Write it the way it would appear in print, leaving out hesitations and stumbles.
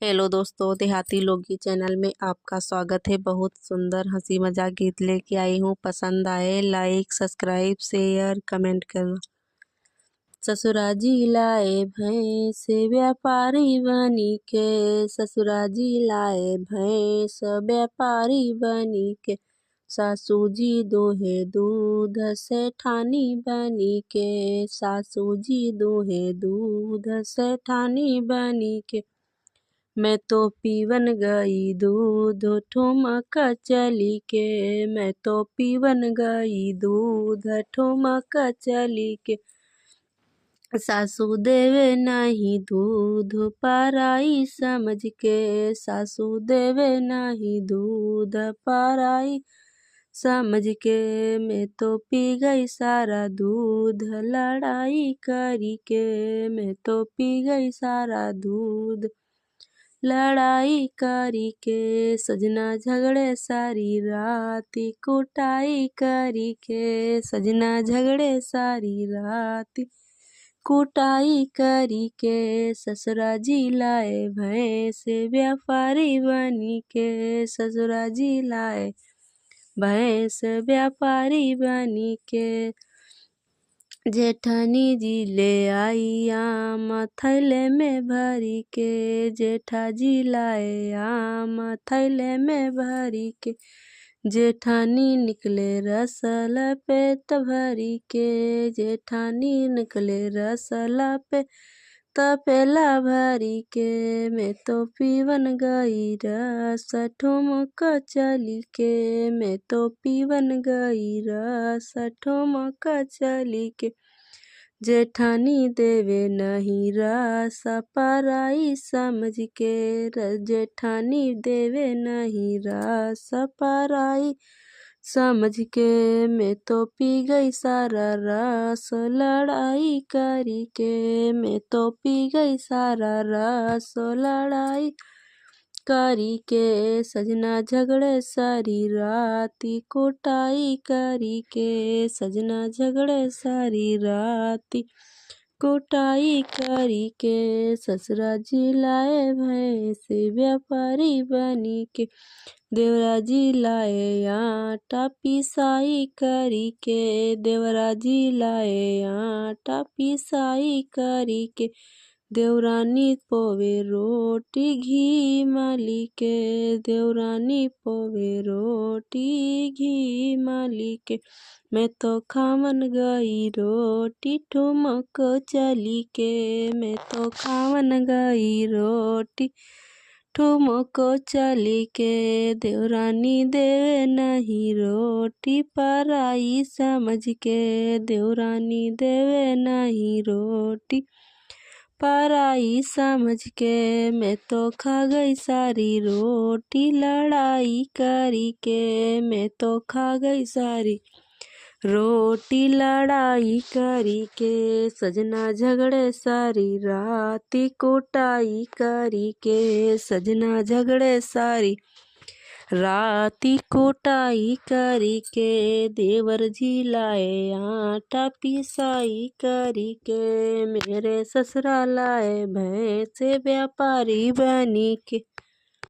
Hello दोस्तों, देहाती लोकगीत चैनल में आपका स्वागत है। बहुत सुंदर हंसी मजाक गीत लेके आई हूँ। पसंद आए लाइक सब्सक्राइब शेयर कमेंट करना। ससुराजी लाए भैंस व्यापारी बनी के, ससुराजी लाए भैंस व्यापारी बनी के, सासू जी दोहे दूध सेठानी बनी के, सासू जी दोहे दूध सेठानी बनी के। मैं तो पीवन गई दूध ठुमक चली के, मैं तो पीवन गई दूध ठुमक चली के, सासू देवे नहीं दूध पराई समझ के, सासू देवे नहीं दूध पराई समझ के। मैं तो पी गई सारा दूध लड़ाई करी के, मैं तो पी गई सारा दूध लड़ाई करी के, सजना झगड़े सारी राती कुटाई करी के, सजना झगड़े सारी राती कुटाई करी के, ससुरा जी लाए भैंस व्यापारी बनी के, ससुरा जी लाए भैंस व्यापारी बनी के। जेठानी जी ले आई आम थैले में भरी के, जेठा जी लाए आम थैले में भरी के, जेठानी निकले रसल पेट भरी के, जेठानी निकले रसल पे तपेला भरी के। मैं तो पीवन गई रस ठुमक चली के, मैं तो पीवन गई रस ठुमक चली के, जेठानी देवे नहीं रस पराई समझ के, जेठानी देवे नहीं रस पराई समझ के। मैं तो पी गई सारा रस लड़ाई करी के, मैं तो पी गई सारा रस लड़ाई करी के, सजना झगड़े सारी राती कुटाई करी के, सजना झगड़े सारी राती कुटाई करी के, ससुरा जी लाए भैंस व्यापारी बनी के, देवरा जी लाए आटा पिसाई करी के, देवरा जी लाए आटा पिसाई करी के, देवरानी पोवे रोटी घी माली के, देवरानी पोवे रोटी घी माली के। मैं तो खावन गई रोटी ठुमक चली के, मैं तो खावन गई रोटी ठुमक चली के, देवरानी देवे नहीं रोटी पराई समझ के, देवरानी देवे नहीं रोटी पराई समझ के। मैं तो खा गई सारी रोटी लड़ाई करी के, मैं तो खा गई सारी रोटी लड़ाई करी के, सजना झगड़े सारी राती कुटाई करी के, सजना झगड़े सारी राती कुटाई करी के, देवर जी लाए आटा पिसाई करी के, मेरे ससुरा लाए भैंस व्यापारी बनी के।